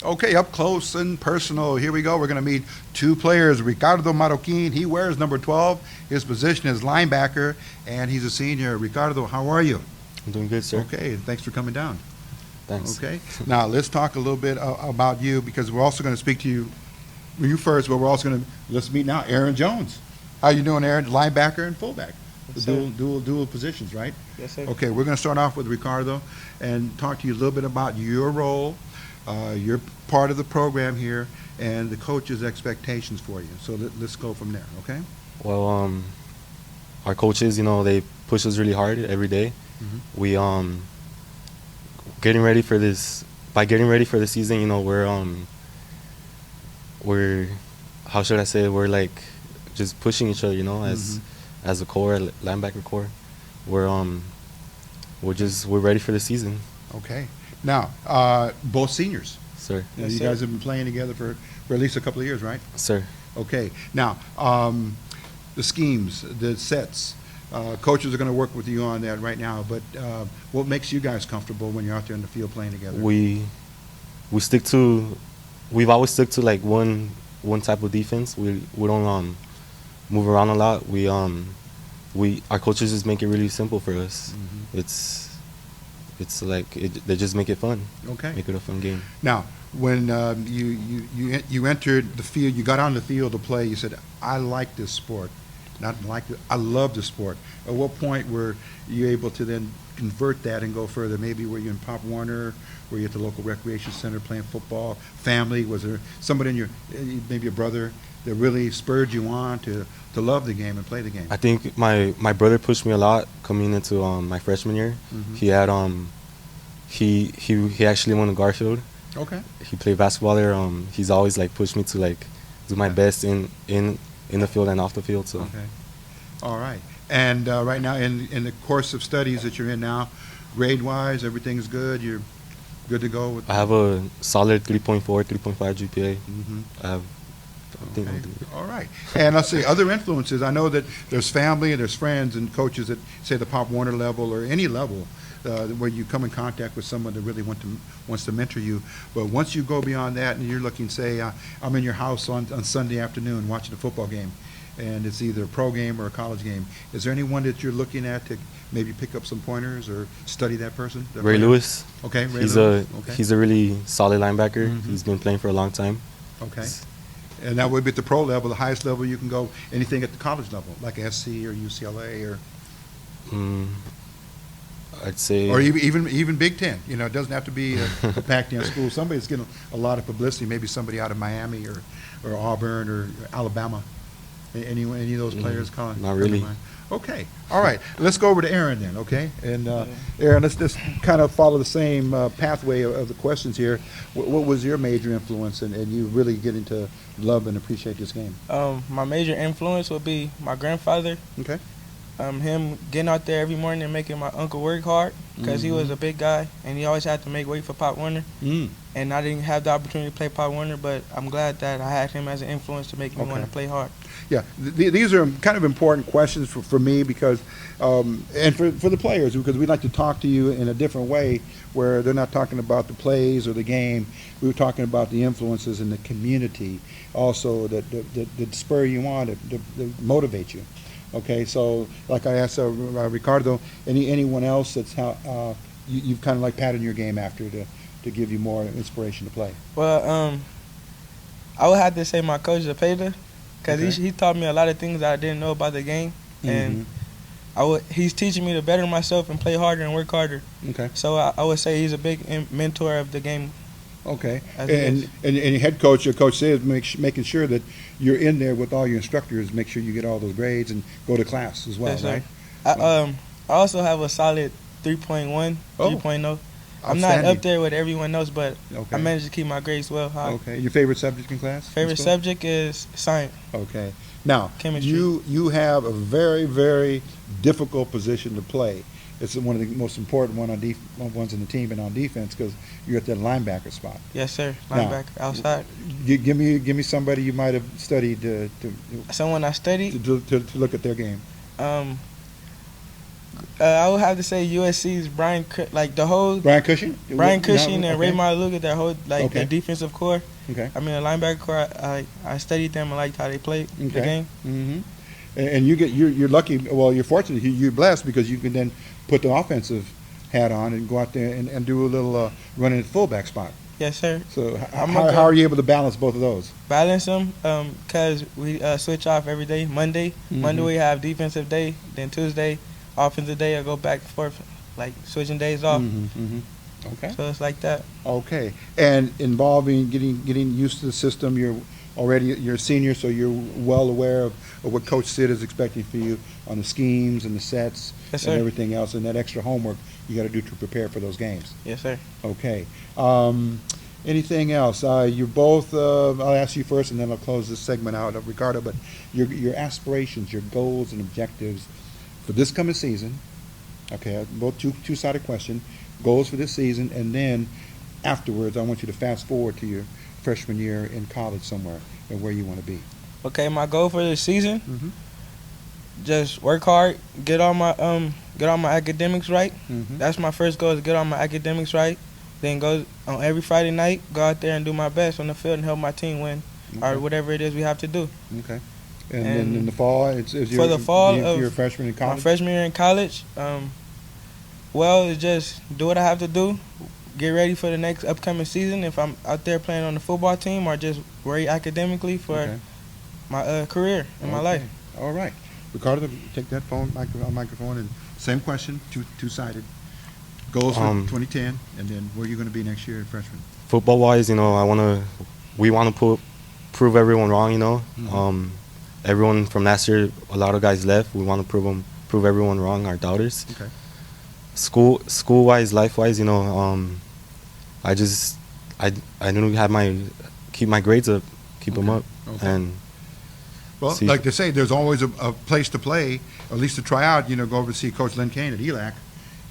Okay, up close and personal. Here we go. We're going to meet two players. Ricardo Marroquin, he wears number 12. His position is linebacker, and he's a senior. Ricardo, how are you? I'm doing good, sir. Okay, thanks for coming down. Thanks. Okay, now let's talk a little bit about you because we're also going to speak to you first, but we're also going to, let's meet now Aaron Jones. How you doing, Aaron? Linebacker and fullback. Yes, The sir. dual positions, right? Yes, sir. Okay, we're going to start off with Ricardo and talk to you a little bit about your role. You're part of the program here and the coach's expectations for you. So let's go from there, okay? Well, our coaches, they push us really hard every day. Mm-hmm. We getting ready for this. By getting ready for the season, we're how should I say? We're like just pushing each other, as a core, linebacker core. We're ready for the season, Okay. Now, both seniors. sir. Yes, You sir. guys have been playing together for at least a couple of years, right? Sir. Okay. Now, the schemes, the sets, coaches are going to work with you on that right now. But what makes you guys comfortable when you're out there in the field playing together? We've always stuck to like one type of defense. We don't move around a lot. Our coaches just make it really simple for us. Mhm. It's like they just make it fun. Okay. Make it a fun game. Now, when you entered the field, you got on the field to play. You said, "I like this sport." Not like it. I love the sport. At what point were you able to then convert that and go further? Maybe were you in Pop Warner? Were you at the local recreation center playing football? Family? Was there somebody in your, maybe a brother, that really spurred you on to love the game and play the game? I think my brother pushed me a lot coming into my freshman year. Mhm. He had he actually won the Garfield. Okay. He played basketball there. He's always like pushed me to like do my best in the field and off the field. So Okay. All right. And right now, in the course of studies that you're in now, grade-wise, everything's good? You're good to go? With I have a solid 3.4, 3.5 GPA. Mhm. I think Okay. I'll do it. All right. And let's see, other influences. I know that there's family and there's friends and coaches at, say, the Pop Warner level or any level where you come in contact with someone that really wants to mentor you. But once you go beyond that and you're looking, say, I'm in your house on Sunday afternoon watching a football game, and it's either a pro game or a college game, is there anyone that you're looking at to maybe pick up some pointers or study that person? that Ray player? Lewis. Okay, Ray He's Lewis. Okay. he's a really solid linebacker. Mhm. He's been playing for a long time. Okay. And that would be at the pro level, the highest level you can go, anything at the college level, like SC or UCLA or I'd say. or even Big Ten. It doesn't have to be a Pac-10 school. Somebody's getting a lot of publicity, maybe somebody out of Miami or Auburn or Alabama. Any of those players, Colin? Not really. Okay. All right. Let's go over to Aaron then, okay? And Aaron, let's just kind of follow the same pathway of the questions here. What was your major influence and you really getting to love and appreciate this game? My major influence would be my grandfather. Okay. Him getting out there every morning and making my uncle work hard because he was a big guy and he always had to make weight for Pop Warner. And I didn't have the opportunity to play Pop Warner, but I'm glad that I had him as an influence to make me want Okay. to play hard. Yeah, these are kind of important questions for me because, and for the players, because we like to talk to you in a different way where they're not talking about the plays or the game. We were talking about the influences in the community also that spur you on, that motivate you. Okay, so like I asked Ricardo, anyone else that's how you've kind of like patted your game after to give you more inspiration to play? Well, I would have to say my coach, Zapata, because Okay. he taught me a lot of things that I didn't know about the game. And he's teaching me to better myself and play harder and work harder. Okay. So I would say he's a big mentor of the game. Okay, As it and your head coach, your coach says making sure that you're in there with all your instructors, make sure you get all those grades and go to class as well, Yes, sir. right? I also have a solid 3.1, Oh. 3.0. I'm not Outstanding. up there with everyone else, but Okay. I managed to keep my grades well high. Okay, your favorite subject in class? in Favorite school? subject is science. Okay, now Chemistry. you have a very very difficult position to play. It's one of the most important ones in the team and on defense because you're at that linebacker spot. Yes, sir. Now, Linebacker, outside. Give me somebody you might have studied to Someone I studied, look at their game. I would have to say USC's like the whole Brian Cushing? Brian Cushing No, and Ray Maluga, that whole Okay. the defensive core. Okay. I mean, the linebacker core. I studied them and liked how they played the Okay. game. Mm-hmm. And you're lucky. Well, you're fortunate. You're blessed because you can then put the offensive hat on and go out there and do a little running at fullback spot. Yes, sir. So I'm how gonna are you able to balance both of those? balance them because we switch off every day. Monday we have defensive day. Then Tuesday, offensive day. I go back and forth, like switching days off. Okay. So it's like that. Okay. And involving getting used to the system. You're a senior, so you're well aware of what Coach Sid is expecting for you on the schemes and the sets Yes, and sir. everything else, and that extra homework you got to do to prepare for those games. Yes, sir. Okay. Anything else? You're both. I'll ask you first, and then I'll close this segment out of Ricardo. But your aspirations, your goals and objectives for this coming season. Okay, both two-sided question. Goals for this season, and then afterwards, I want you to fast forward to your freshman year in college somewhere and where you want to be. Okay, my goal for this season, Mm-hmm. just work hard, get all my academics right. Mm-hmm. That's my first goal, is get all my academics right. Then go on every Friday night, go out there and do my best on the field and help my team win, or whatever it is we have to do. Okay. And then in the fall, it's for the fall you're a of freshman in My college. freshman year in college, it's just do what I have to do, get ready for the next upcoming season. If I'm out there playing on the football team, or just worry academically for Okay. my career and my Okay. life. All right, Ricardo, take that microphone, and same question, two-sided. Goals for 2010, and then where are you going to be next year at freshman? Football wise, we want to prove everyone wrong. Everyone from last year, a lot of guys left. We want to prove everyone wrong, our doubters. Okay. School wise, life wise, I don't have keep my grades up, keep them up, Okay. and Well, see. like they say, there's always a place to play, or at least to try out. Go over to see Coach Lynn Kane at ELAC,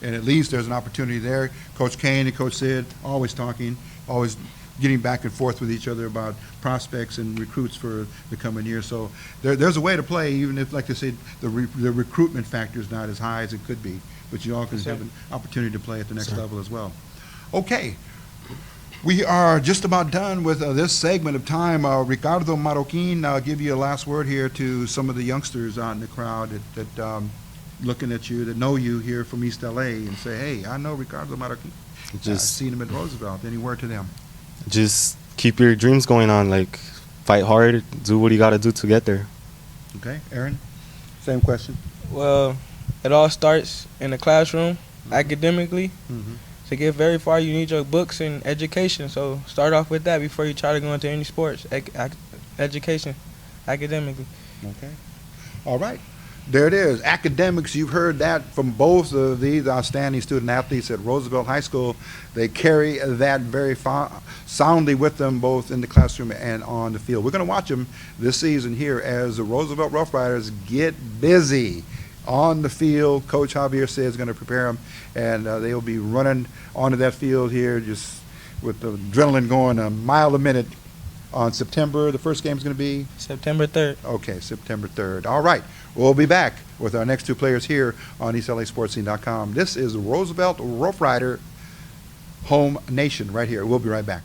and at least there's an opportunity there. Coach Kane and Coach Sid always talking, always getting back and forth with each other about prospects and recruits for the coming year. So there's a way to play, even if, like I said, the recruitment factor is not as high as it could be. But you all can have an opportunity to play at the next level as well. Okay. We are just about done with this segment of time. Ricardo Marroquin, I'll give you a last word here to some of the youngsters out in the crowd that looking at you, that know you here from East LA, and say, hey, I know Ricardo Marroquin. I've seen him at Roosevelt. Any word to them? Just keep your dreams going on. Like, fight hard, do what you got to do to get there. Okay, Aaron, same question. Well, it all starts in the classroom, academically. Mm-hmm. To get very far, you need your books and education. So start off with that before you try to go into any sports. Education, academically. Okay. All right. There it is. Academics, you've heard that from both of these outstanding student athletes at Roosevelt High School. They carry that very soundly with them, both in the classroom and on the field. We're going to watch them this season here as the Roosevelt Rough Riders get busy on the field. Coach Javier says is going to prepare them, and they will be running onto that field here just with the adrenaline going a mile a minute on September. The first game is going to be? September 3rd. Okay, September 3rd. All right. We'll be back with our next two players here on EastLASportsScene.com. This is Roosevelt Rough Rider Home Nation right here. We'll be right back.